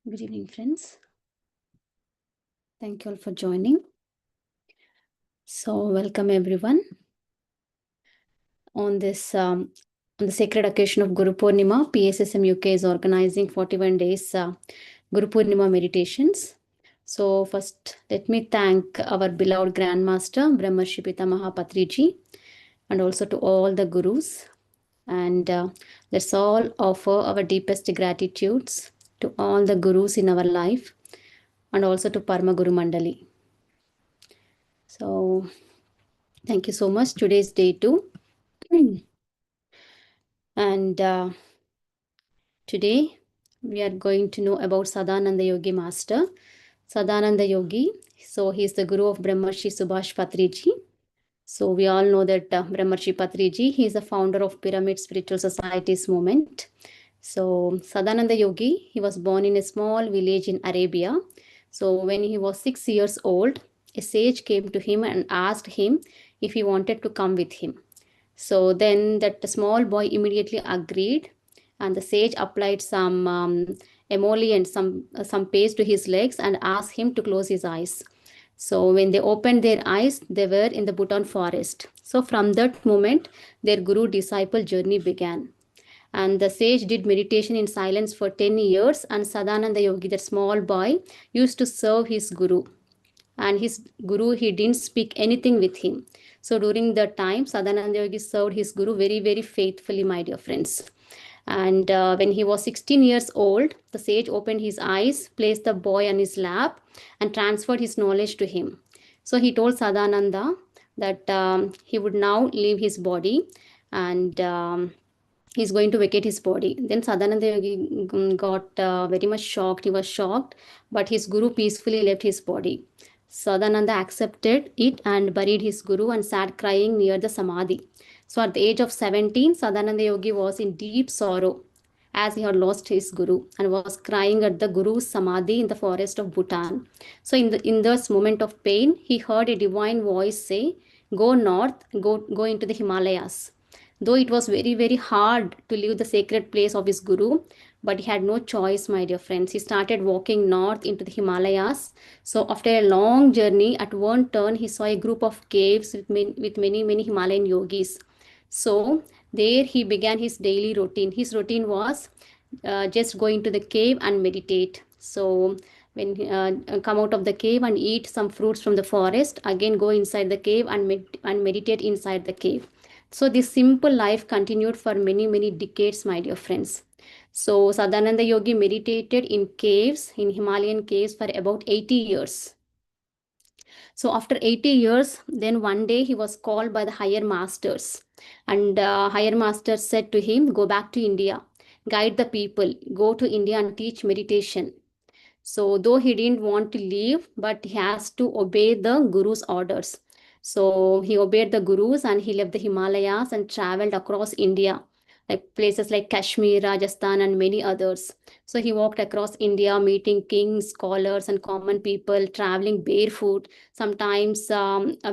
Good evening, friends. Thank you all for joining. So, welcome everyone on this on the sacred occasion of Guru Poornima. PSSM UK is organizing 41 days Guru Poornima meditations. So, first, let me thank our beloved Grandmaster Brahmarshi Pitamaha Patriji, and also to all the gurus. And let's all offer our deepest gratitudes to all the gurus in our life, and also to Parma Guru Mandali. So, thank you so much. Today is day 2. And today we are going to know about Sadananda Yogi Master. Sadananda Yogi. So, he is the Guru of Brahmarshi Subhash Patriji. So, we all know that Brahmarshi Patriji, he is the founder of Pyramid Spiritual Societies movement. So, Sadananda Yogi, he was born in a small village in Arabia. So, when he was 6 years old, a sage came to him and asked him if he wanted to come with him. So then that small boy immediately agreed, and the sage applied some emollient, some paste to his legs, and asked him to close his eyes. So when they opened their eyes, they were in the Bhutan forest. So from that moment, their guru-disciple journey began. And the sage did meditation in silence for 10 years, and Sadananda Yogi, that small boy, used to serve his guru. And his guru, he didn't speak anything with him. So during that time, Sadananda Yogi served his guru very, very faithfully, my dear friends. And when he was 16 years old, the sage opened his eyes, placed the boy on his lap, and transferred his knowledge to him. So he told Sadananda that he would now leave his body, and he's going to vacate his body. Then Sadananda Yogi got very much shocked. He was shocked, but his guru peacefully left his body. Sadananda accepted it and buried his guru and sat crying near the samadhi. So at the age of 17, Sadananda Yogi was in deep sorrow as he had lost his guru and was crying at the guru's samadhi in the forest of Bhutan. So in this moment of pain, he heard a divine voice say, "Go north, go into the Himalayas." Though it was very, very hard to leave the sacred place of his guru, but he had no choice, my dear friends. He started walking north into the Himalayas. So after a long journey, at one turn, he saw a group of caves with many, many Himalayan yogis. So there he began his daily routine. His routine was just go into the cave and meditate. So when come out of the cave and eat some fruits from the forest, again go inside the cave and meditate inside the cave. So this simple life continued for many, many decades, my dear friends. So Sadananda Yogi meditated in caves, in Himalayan caves for about 80 years. So after 80 years, then one day he was called by the higher masters. And higher masters said to him, go back to India, guide the people, go to India and teach meditation. So though he didn't want to leave, but he has to obey the guru's orders. So he obeyed the gurus and he left the Himalayas and traveled across India, like places like Kashmir, Rajasthan, and many others. So he walked across India, meeting kings, scholars, and common people, traveling barefoot, sometimes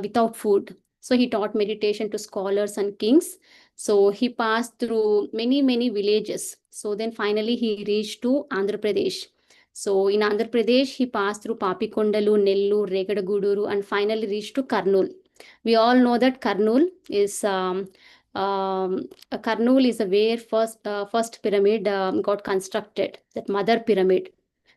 without food. So he taught meditation to scholars and kings. So he passed through many, many villages. So then finally he reached to Andhra Pradesh. So in Andhra Pradesh, he passed through Papikondalu, Nellore, Regadaguduru, and finally reached to Kurnool. We all know that Kurnool is where first pyramid got constructed, that mother pyramid.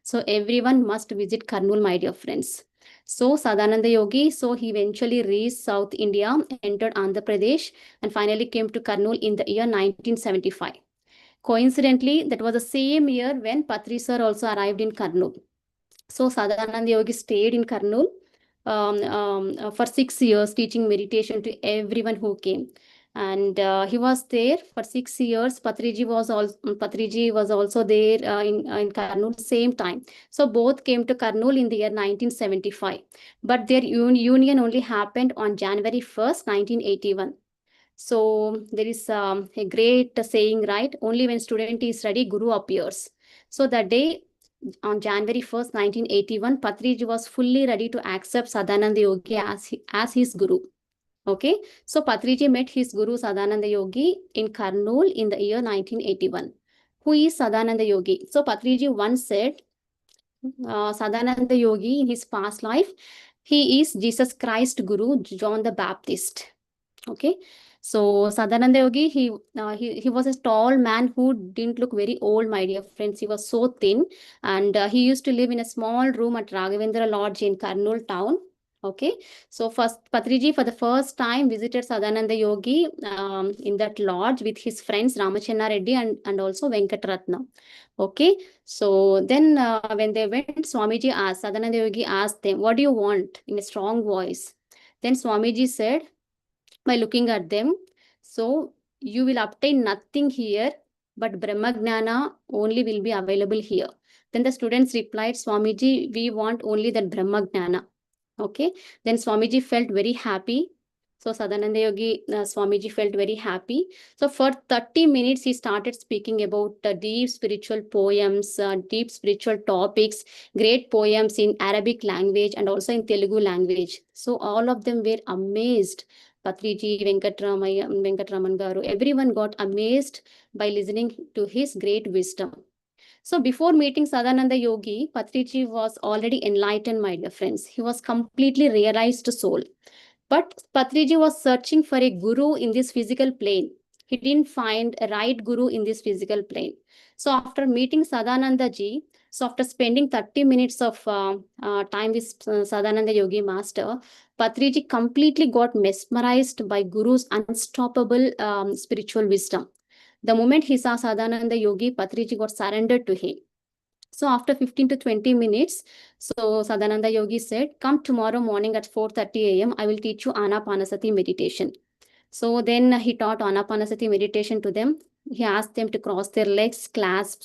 So everyone must visit Kurnool, my dear friends. So Sadananda Yogi, so he eventually reached South India, entered Andhra Pradesh, and finally came to Kurnool in the year 1975. Coincidentally, that was the same year when Patri sir also arrived in Kurnool. So Sadananda Yogi stayed in Kurnool for 6 years, teaching meditation to everyone who came. And he was there for 6 years. Patriji was also there in Kurnool same time. So both came to Kurnool in the year 1975. But their union only happened on January 1st, 1981. So there is a great saying, right? Only when student is ready, Guru appears. So that day, on January 1st, 1981, Patriji was fully ready to accept Sadananda Yogi as his Guru. Okay, so Patriji met his Guru Sadananda Yogi in Kurnool in the year 1981. Who is Sadananda Yogi? So Patriji once said, Sadananda Yogi in his past life, he is Jesus Christ Guru John the Baptist. Okay, so Sadananda Yogi, he was a tall man who didn't look very old, my dear friends. He was so thin, and he used to live in a small room at Raghavendra Lodge in Kurnool town. Okay, so first Patriji for the first time visited Sadananda Yogi in that lodge with his friends Ramachandra Reddy and also Venkatratna. Okay, so then when they went, Swamiji asked, Sadananda Yogi asked them, "What do you want?" in a strong voice. Then Swamiji said, by looking at them, so you will obtain nothing here, but Brahmagnana only will be available here. Then the students replied, Swamiji, we want only that Brahmagnana. Okay, then Swamiji felt very happy. So Sadananda Yogi Swamiji felt very happy. So for 30 minutes, he started speaking about deep spiritual poems, deep spiritual topics, great poems in Arabic language and also in Telugu language. So all of them were amazed. Patriji, Venkatraman Garu, everyone got amazed by listening to his great wisdom. So before meeting Sadananda Yogi, Patriji was already enlightened, my dear friends. He was completely realized soul. But Patriji was searching for a guru in this physical plane. He didn't find a right guru in this physical plane. So after meeting Sadananda ji, so after spending 30 minutes of time with Sadananda Yogi Master, Patriji completely got mesmerized by Guru's unstoppable spiritual wisdom. The moment he saw Sadananda Yogi, Patriji got surrendered to him. So after 15 to 20 minutes, so Sadananda Yogi said, come tomorrow morning at 4:30 a.m. I will teach you Anapanasati meditation. So then he taught Anapanasati meditation to them. He asked them to cross their legs, clasp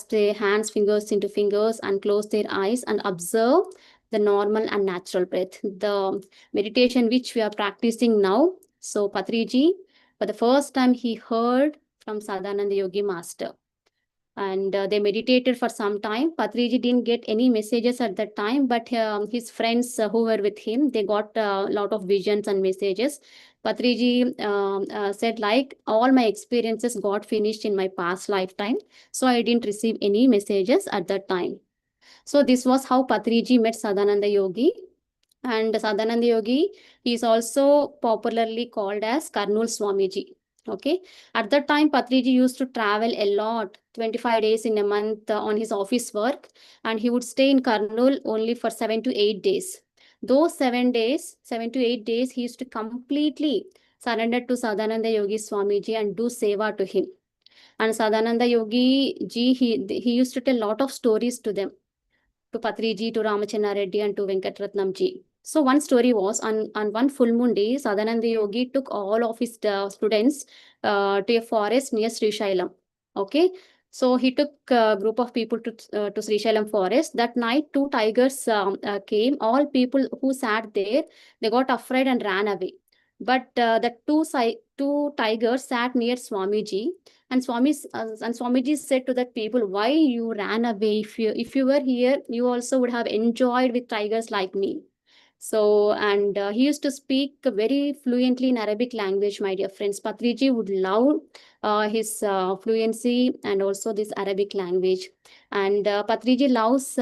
their hands, fingers into fingers, and close their eyes and observe the normal and natural breath. The meditation which we are practicing now. So Patriji, for the first time, he heard from Sadananda Yogi Master. And they meditated for some time. Patriji didn't get any messages at that time, but his friends who were with him, they got a lot of visions and messages. Patriji said, like, all my experiences got finished in my past lifetime, so I didn't receive any messages at that time. So this was how Patriji met Sadananda Yogi. And Sadananda Yogi, he is also popularly called as Karnool Swamiji. Okay. At that time, Patriji used to travel a lot, 25 days in a month on his office work, and he would stay in Karnool only for 7 to 8 days. Those 7 days, 7 to 8 days, he used to completely surrender to Sadananda Yogi Swamiji and do seva to him. And Sadananda Yogi ji, he used to tell a lot of stories to them, to Patriji, to Ramachandra Reddy, and to Venkatratnam ji. So one story was on one full moon day, Sadananda Yogi took all of his students to a forest near Srishailam. Okay, so he took a group of people to Srishailam forest. That night, two tigers came. All people who sat there, they got afraid and ran away. But the two tigers sat near Swamiji, and Swamiji said to that people, "Why you ran away? If you were here, you also would have enjoyed with tigers like me." So, and he used to speak very fluently in Arabic language, my dear friends. Patriji would love his fluency and also this Arabic language. And Patriji loves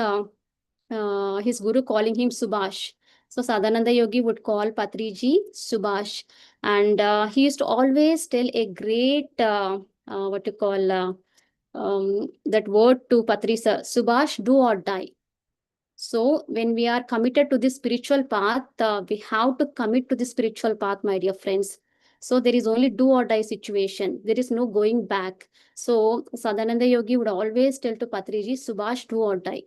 his guru calling him Subhash. So Sadananda Yogi would call Patriji Subhash. And he used to always tell a great, what to call, that word to Patrisa, Subhash, do or die. So when we are committed to this spiritual path, we have to commit to the spiritual path, my dear friends. So there is only do or die situation. There is no going back. So Sadananda Yogi would always tell to Patriji, Subhash, do or die.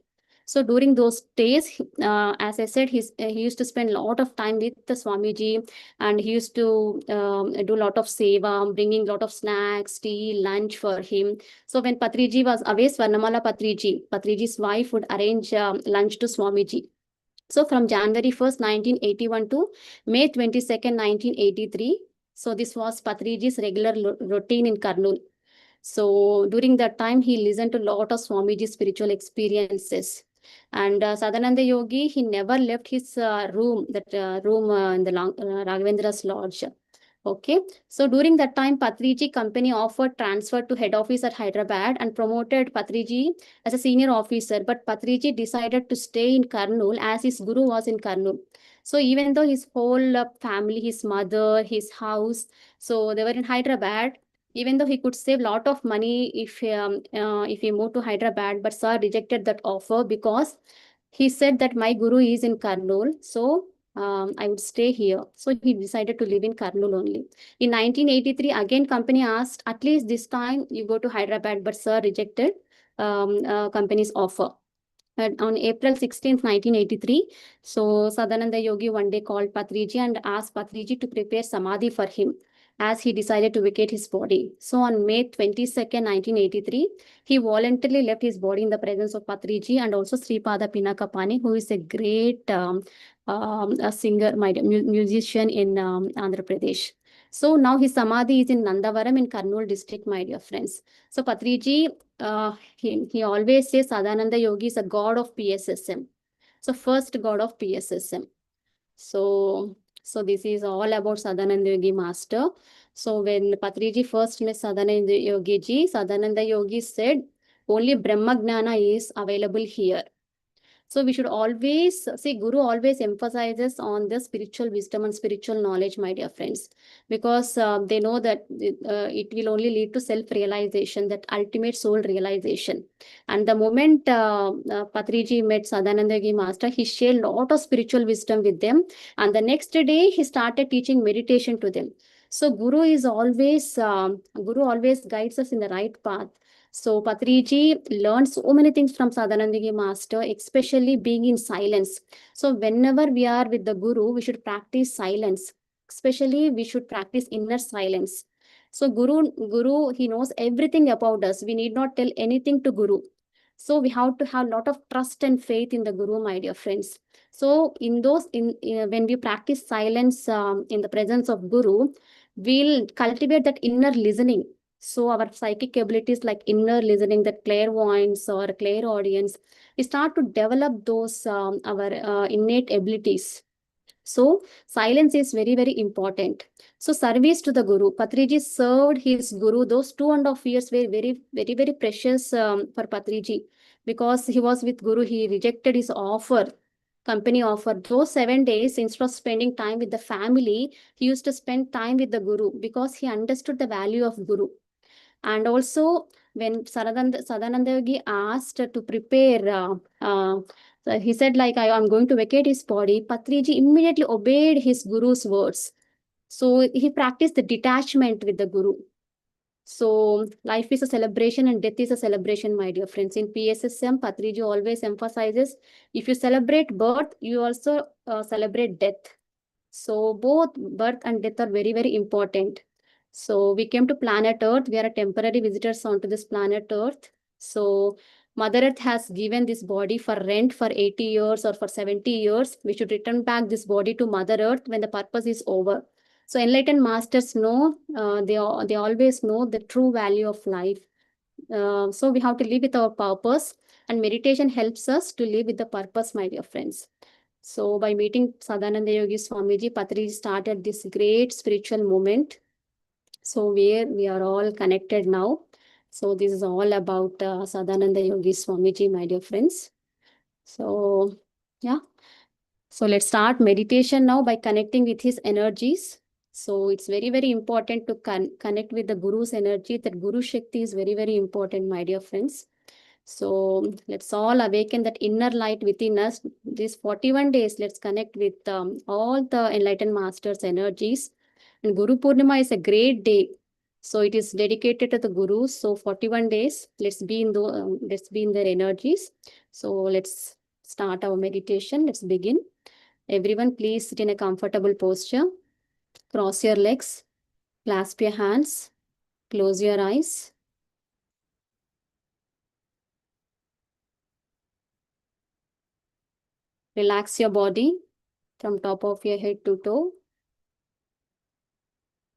So during those days, as I said, he used to spend a lot of time with the Swamiji, and he used to do a lot of seva, bringing a lot of snacks, tea, lunch for him. So when Patriji was away, Swarnamala Patriji's wife would arrange lunch to Swamiji. So from January 1st, 1981 to May 22nd, 1983. So this was Patriji's regular routine in Kurnool. So during that time, he listened to a lot of Swamiji's spiritual experiences. And Sadananda Yogi, he never left his room in the Raghavendra's lodge. Okay, so during that time, Patriji company offered transfer to head office at Hyderabad and promoted Patriji as a senior officer. But Patriji decided to stay in Kurnool as his guru was in Kurnool. So even though his whole family, his mother, his house, so they were in Hyderabad. Even though he could save a lot of money if he moved to Hyderabad, but Sir rejected that offer because he said that my guru is in Kurnool. So I would stay here. So he decided to live in Kurnool only. In 1983, again company asked, at least this time you go to Hyderabad, but Sir rejected company's offer. And on April 16th, 1983, so Sadananda Yogi one day called Patriji and asked Patriji to prepare Samadhi for him as he decided to vacate his body. So on May 22nd, 1983, he voluntarily left his body in the presence of Patriji and also Sripada Pinakapani, who is a great a singer, musician in Andhra Pradesh. So now his Samadhi is in Nandavaram in Kurnool district, my dear friends. So Patriji, he always says Sadananda Yogi is a god of PSSM. So first god of PSSM. So this is all about Sadananda Yogi Master. So when Patriji first met Sadananda Yogi ji, Sadananda Yogi said, only Brahma Gnana is available here. So we should always see Guru always emphasizes on the spiritual wisdom and spiritual knowledge, my dear friends, because they know that it will only lead to self-realization, that ultimate soul realization. And the moment Patriji met Sadananda Master, he shared a lot of spiritual wisdom with them. And the next day, he started teaching meditation to them. So Guru always guides us in the right path. So Patriji learned so many things from Sadanandagi Master, especially being in silence. So whenever we are with the Guru, we should practice silence. Especially we should practice inner silence. So Guru, he knows everything about us. We need not tell anything to Guru. So we have to have a lot of trust and faith in the Guru, my dear friends. So when we practice silence in the presence of Guru, we'll cultivate that inner listening. So our psychic abilities like inner listening, that clairvoyance or clairaudience, we start to develop those our innate abilities. So silence is very, very important. So service to the Guru. Patriji served his Guru. Those 2.5 years were very, very, very precious for Patriji because he was with Guru. He rejected his offer, company offer. Those 7 days, instead of spending time with the family, he used to spend time with the Guru because he understood the value of Guru. And also, when Sadananda Yogi asked to prepare, so he said, like, I'm going to vacate his body. Patriji immediately obeyed his guru's words. So he practiced the detachment with the guru. So life is a celebration and death is a celebration, my dear friends. In PSSM, Patriji always emphasizes, if you celebrate birth, you also celebrate death. So both birth and death are very, very important. So we came to planet Earth. We are a temporary visitors onto this planet Earth. So Mother Earth has given this body for rent for 80 years or for 70 years. We should return back this body to Mother Earth when the purpose is over. So enlightened masters know, they always know the true value of life. So we have to live with our purpose, and meditation helps us to live with the purpose, my dear friends. So by meeting Sadananda Yogi Swamiji, Patriji started this great spiritual movement. So where we are all connected now. So this is all about Sadananda Yogi Swamiji, my dear friends. So yeah. So let's start meditation now by connecting with his energies. So it's very, very important to connect with the Guru's energy. That Guru Shakti is very, very important, my dear friends. So let's all awaken that inner light within us. These 41 days, let's connect with all the enlightened masters' energies. And Guru Poornima is a great day. So it is dedicated to the Gurus. So 41 days, let's be in their energies. So let's start our meditation. Let's begin. Everyone, please sit in a comfortable posture. Cross your legs, clasp your hands, close your eyes. Relax your body from top of your head to toe.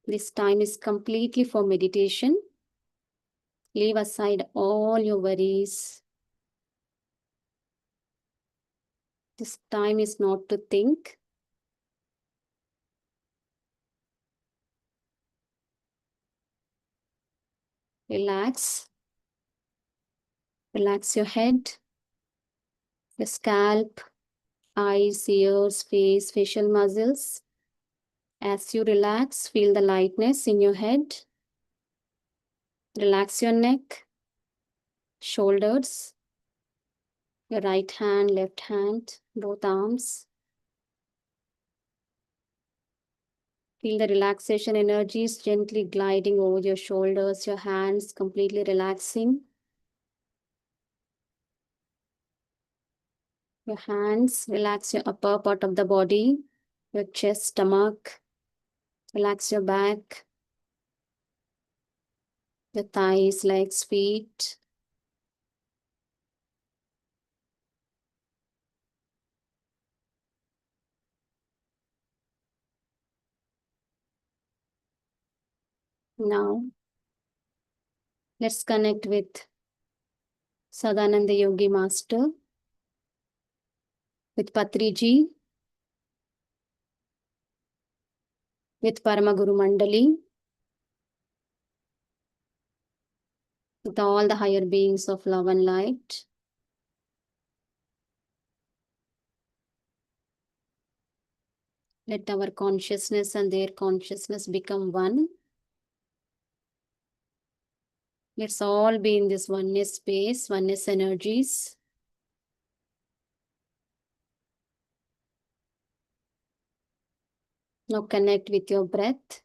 This time is completely for meditation. Leave aside all your worries. This time is not to think. Relax. Relax your head, your scalp, eyes, ears, face, facial muscles. As you relax, feel the lightness in your head. Relax your neck, shoulders, your right hand, left hand, both arms. Feel the relaxation energies gently gliding over your shoulders, your hands completely relaxing. Your hands, relax your upper part of the body, your chest, stomach. Relax your back, your thighs, legs, feet. Now, let's connect with Sadananda Yogi Master, with Patriji, with Paramaguru Mandali, with all the higher beings of love and light. Let our consciousness and their consciousness become one. Let's all be in this oneness space, oneness energies. Now connect with your breath.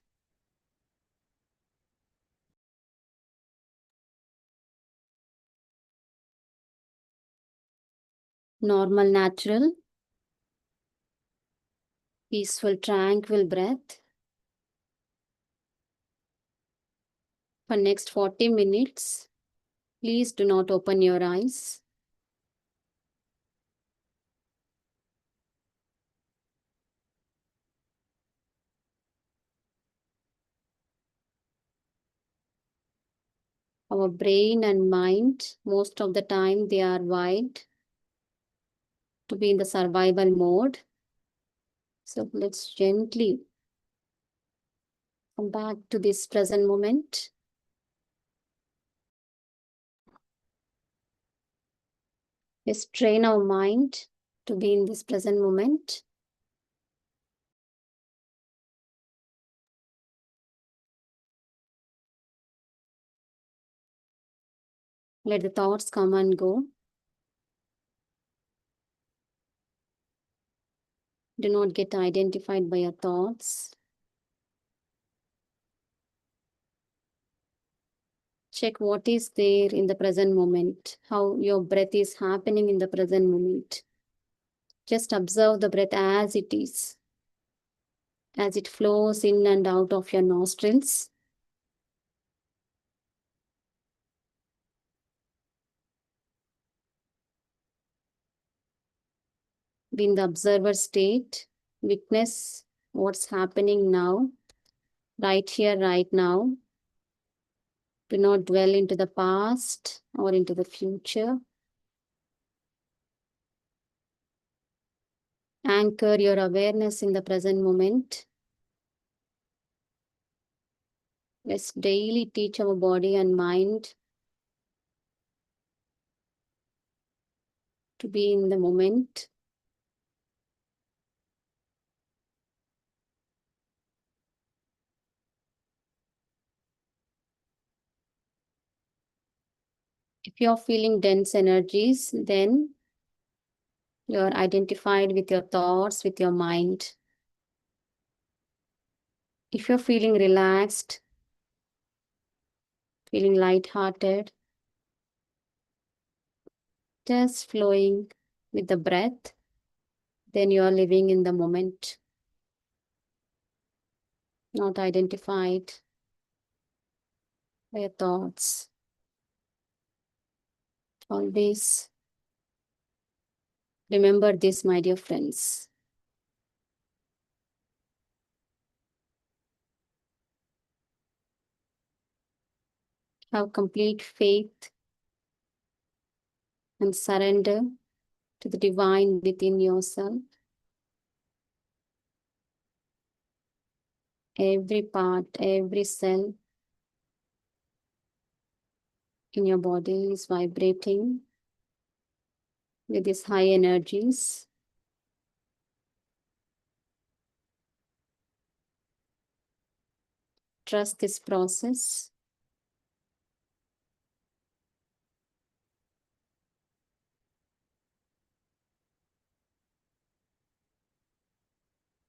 Normal, natural, peaceful, tranquil breath. For next 40 minutes, please do not open your eyes. Our brain and mind, most of the time they are wired to be in the survival mode. So let's gently come back to this present moment. Let's train our mind to be in this present moment. Let the thoughts come and go. Do not get identified by your thoughts. Check what is there in the present moment, how your breath is happening in the present moment. Just observe the breath as it is, as it flows in and out of your nostrils. Be in the observer state, witness what's happening now, right here, right now. Do not dwell into the past or into the future. Anchor your awareness in the present moment. Let's daily teach our body and mind to be in the moment. If you're feeling dense energies, then you're identified with your thoughts, with your mind. If you're feeling relaxed, feeling lighthearted, just flowing with the breath, then you are living in the moment, not identified by your thoughts. Always remember this, my dear friends. Have complete faith and surrender to the divine within yourself. Every part, every cell in your body is vibrating with these high energies. Trust this process.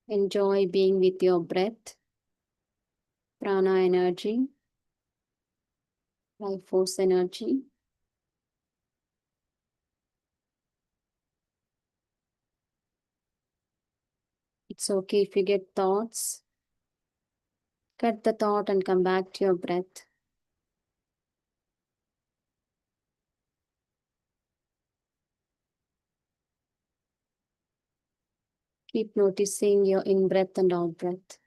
Enjoy being with your breath, prana energy, life force energy. It's okay if you get thoughts. Cut the thought and come back to your breath. Keep noticing your in-breath and out-breath.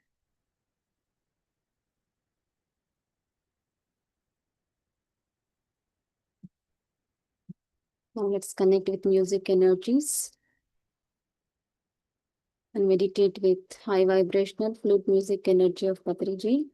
Now let's connect with music energies and meditate with high vibrational flute music energy of Patriji.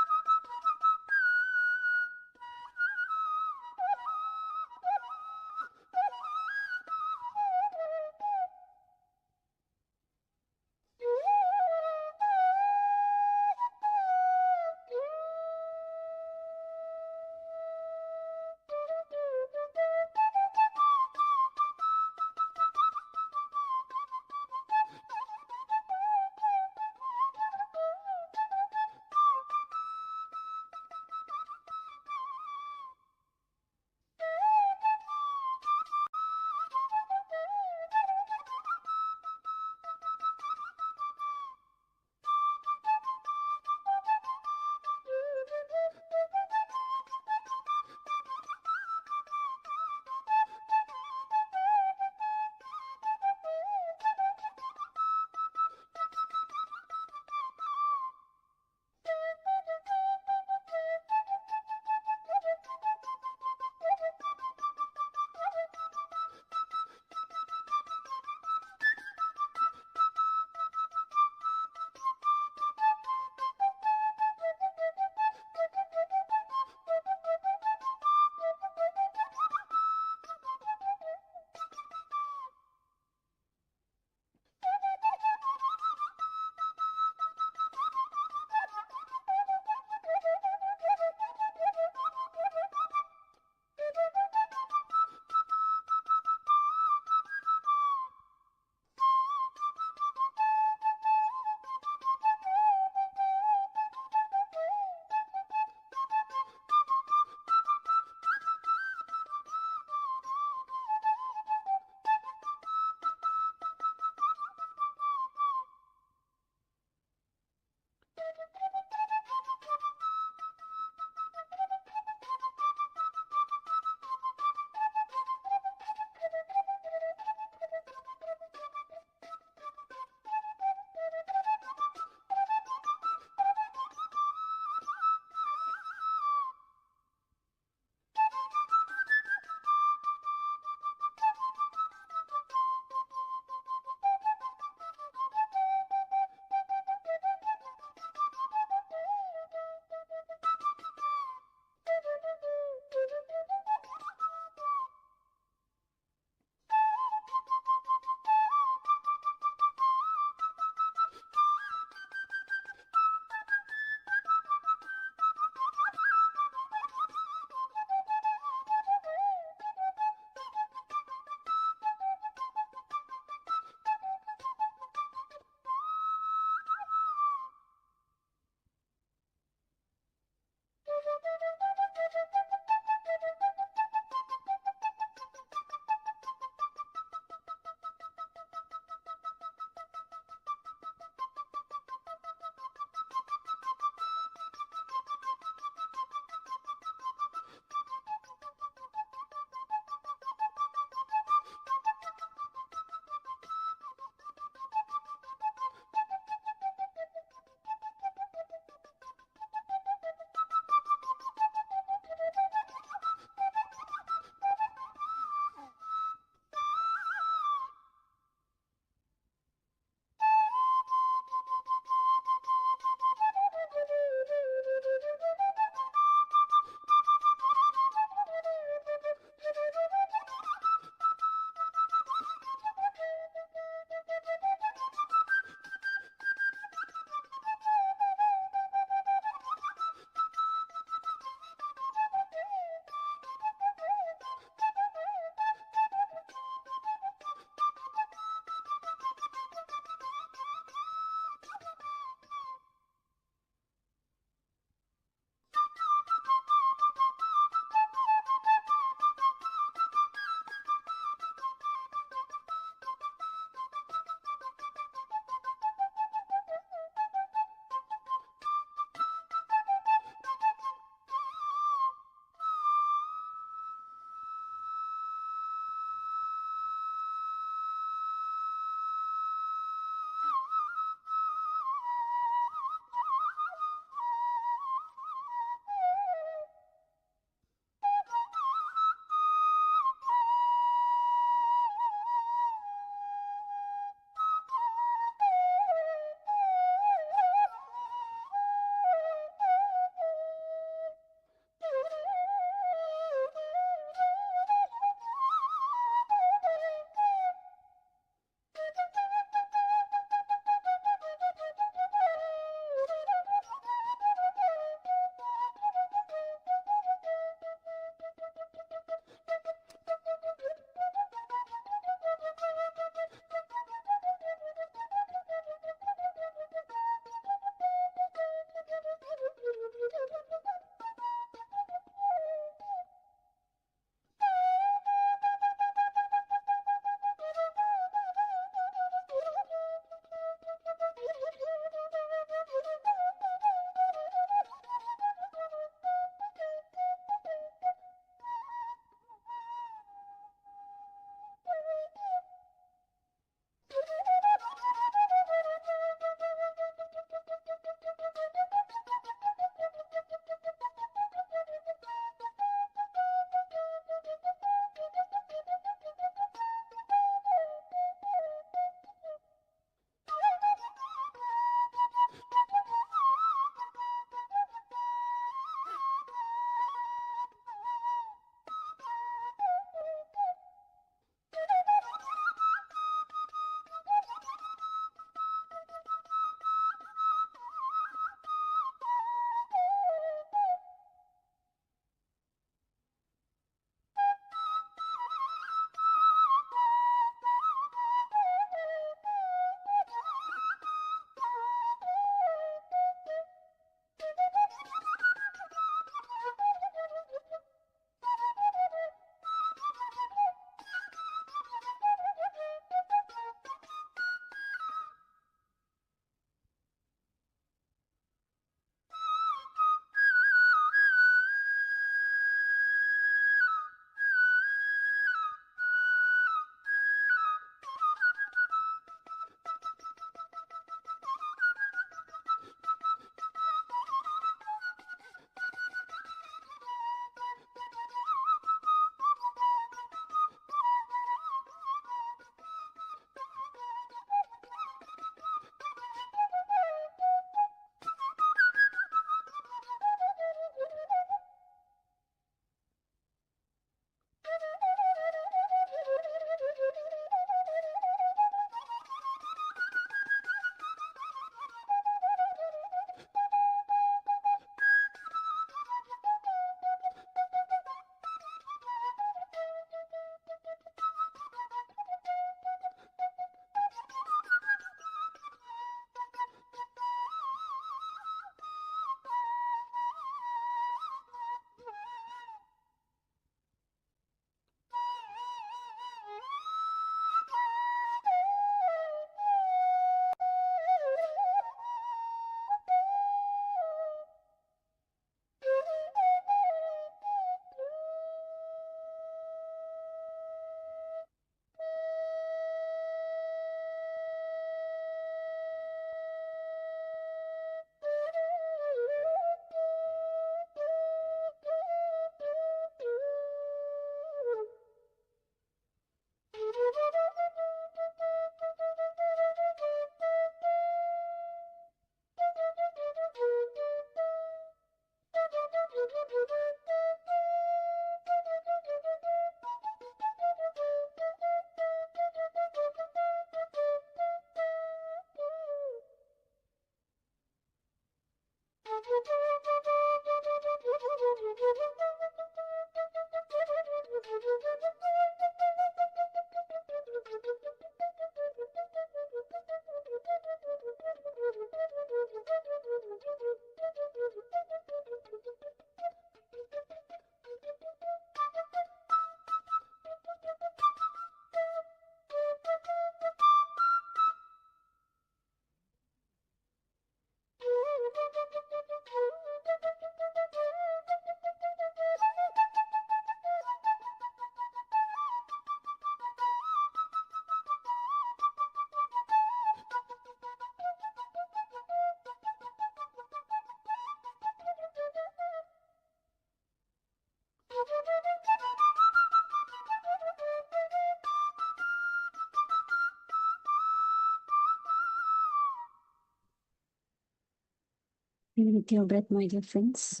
Be with your breath, my dear friends.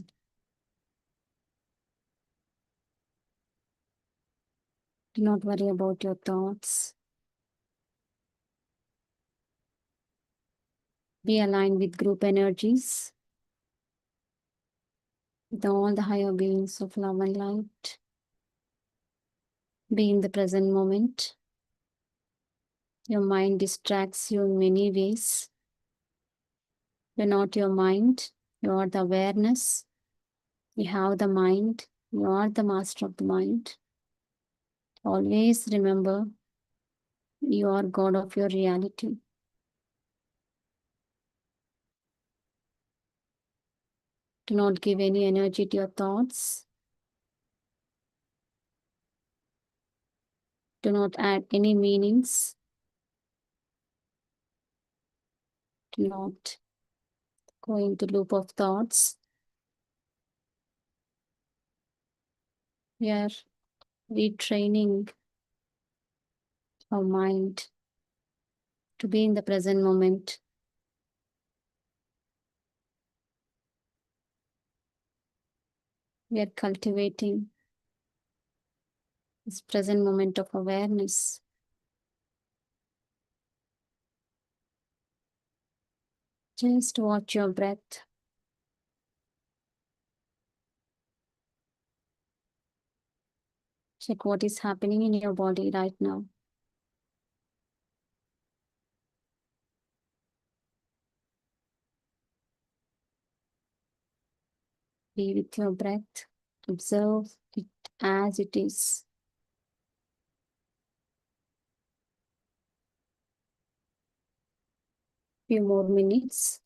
Do not worry about your thoughts. Be aligned with group energies, with all the higher beings of love and light. Be in the present moment. Your mind distracts you in many ways. You're not your mind. You are the awareness. You have the mind. You are the master of the mind. Always remember, you are God of your reality. Do not give any energy to your thoughts. Do not add any meanings. Do not go into loop of thoughts. We are retraining our mind to be in the present moment. We are cultivating this present moment of awareness. Just watch your breath. Check what is happening in your body right now. Be with your breath. Observe it as it is. Few more minutes.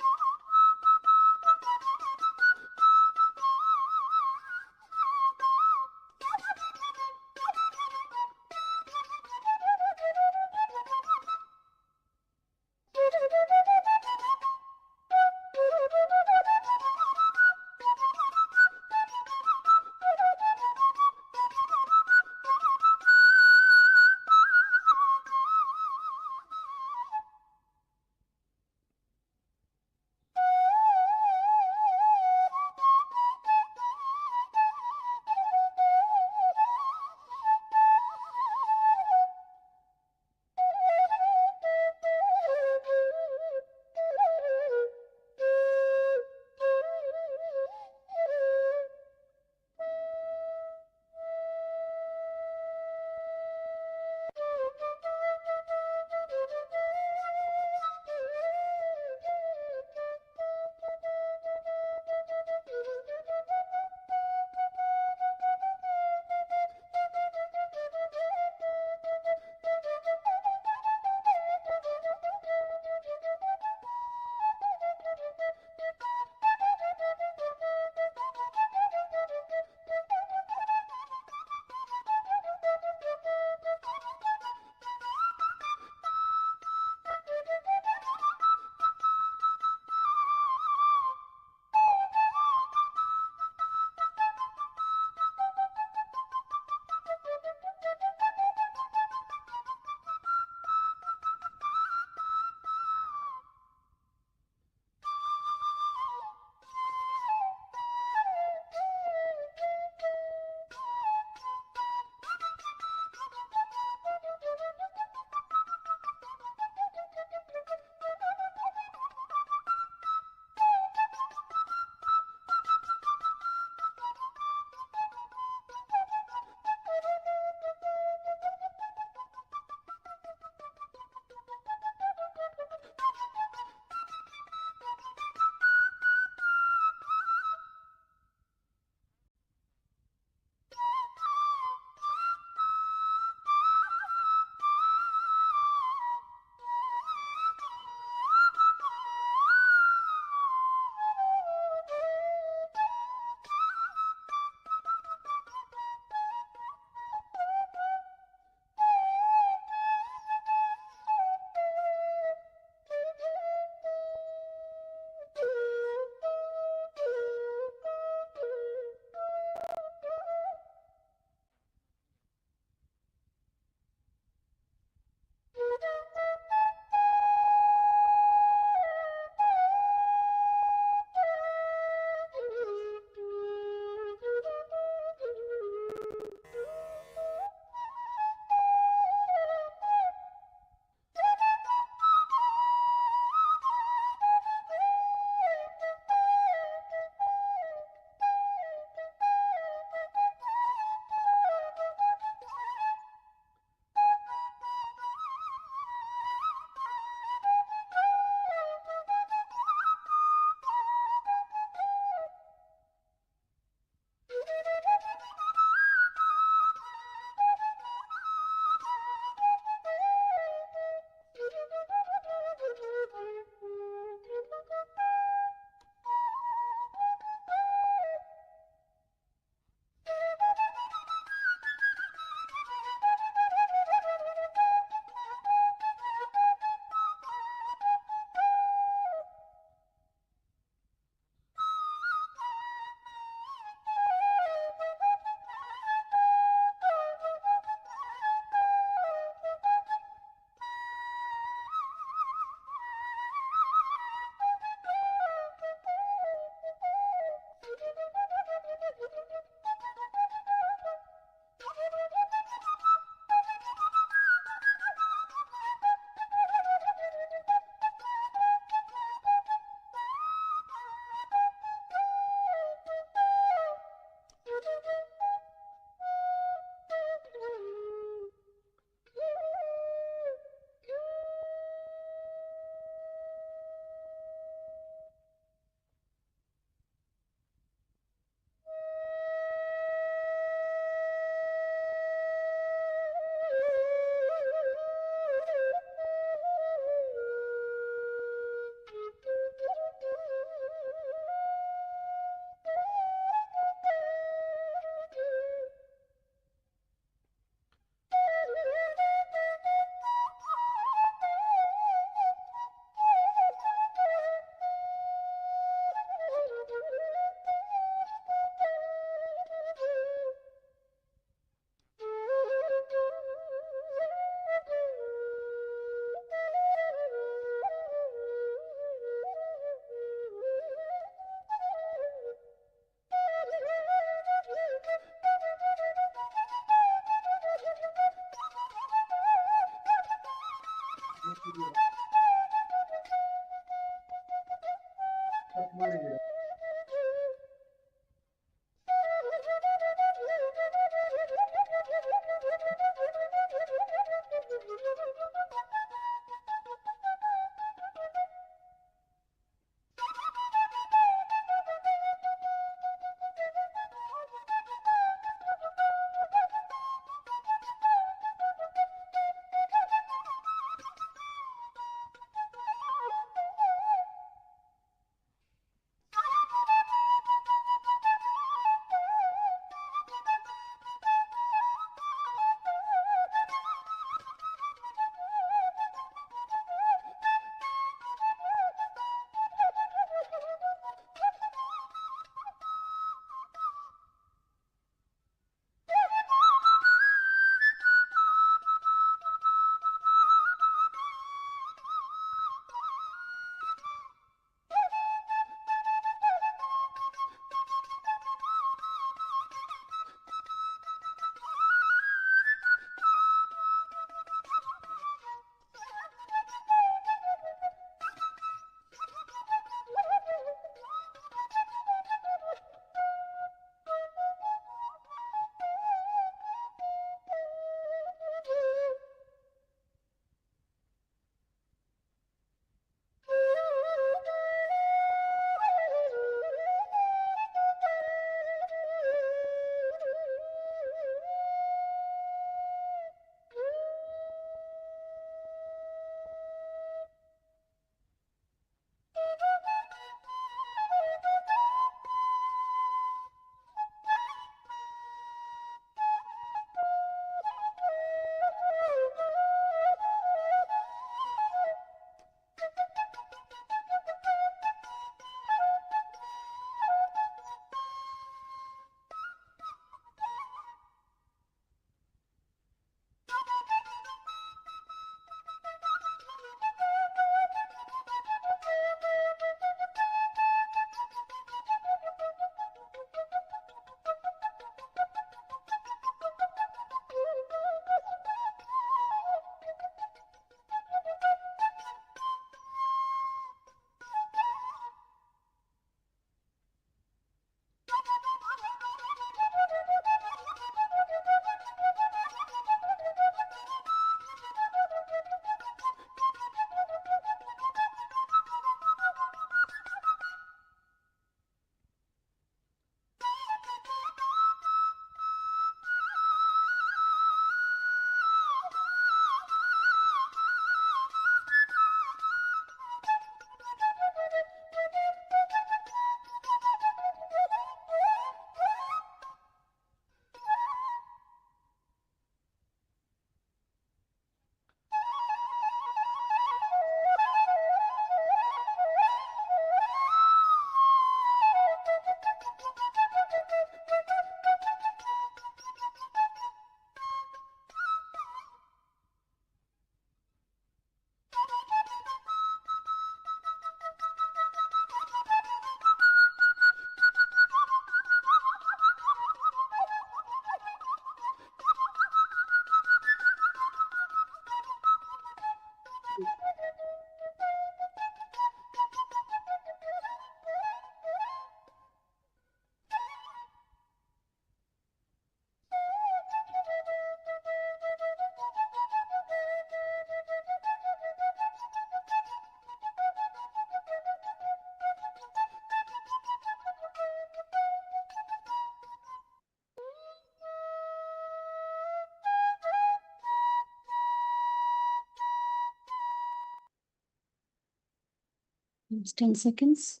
Just 10 seconds.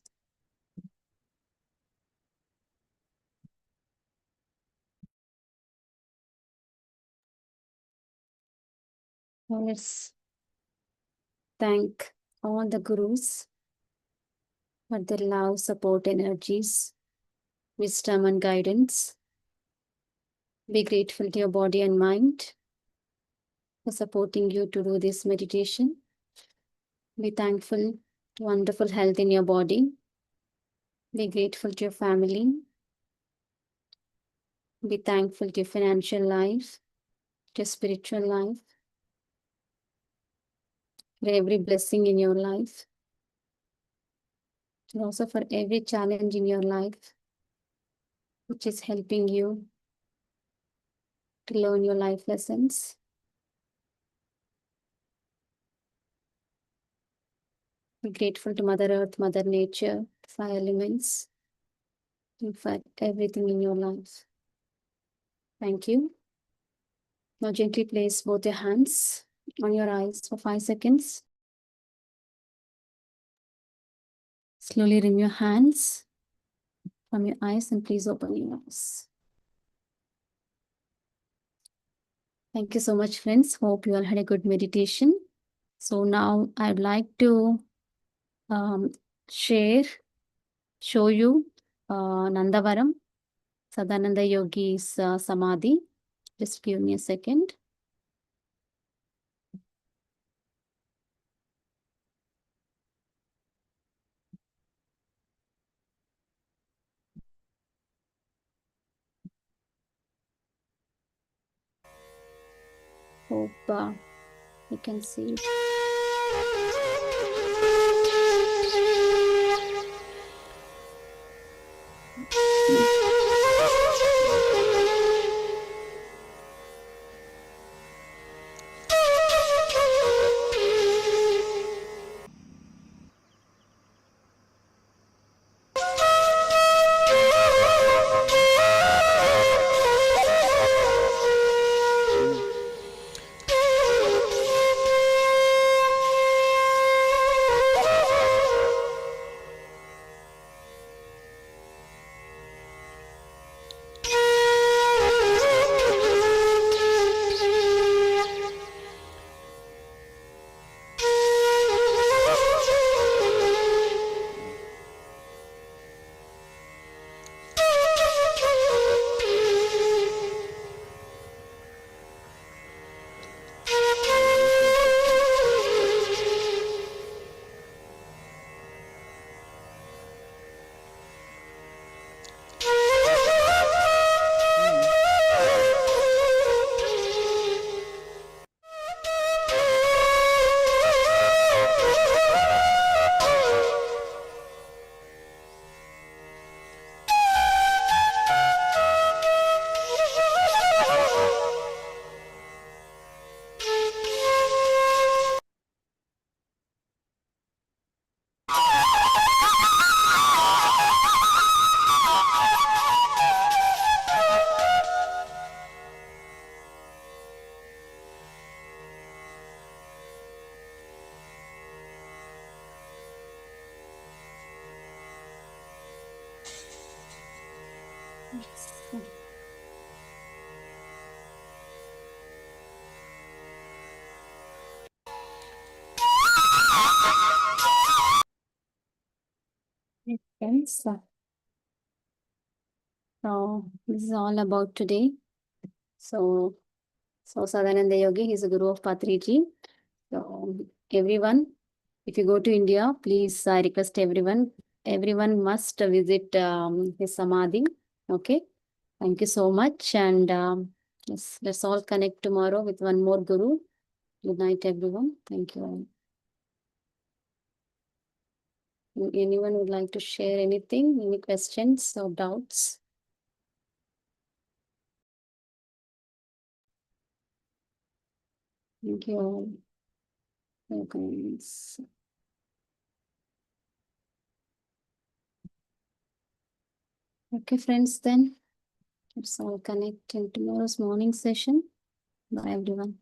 Now let's thank all the gurus for their love, support, energies, wisdom, and guidance. Be grateful to your body and mind for supporting you to do this meditation. Be thankful to wonderful health in your body. Be grateful to your family. Be thankful to your financial life, to your spiritual life, for every blessing in your life, and also for every challenge in your life, which is helping you to learn your life lessons. Be grateful to Mother Earth, Mother Nature, fire elements, in fact, everything in your life. Thank you. Now gently place both your hands on your eyes for 5 seconds. Slowly remove your hands from your eyes and please open your eyes. Thank you so much, friends. Hope you all had a good meditation. So now I'd like to show you Nandavaram, Sadananda Yogi's Samadhi. Just give me a second. Hope you can see it. Friends, so this is all about today. So Sadananda Yogi, he's a guru of Patriji. So everyone, if you go to India, please, I request everyone must visit his Samadhi. Okay. Thank you so much. And let's all connect tomorrow with one more guru. Good night, everyone. Thank you all. Anyone would like to share anything, any questions or doubts? Thank you all. Welcome. Okay, friends, then let's all connect in tomorrow's morning session. Bye, everyone.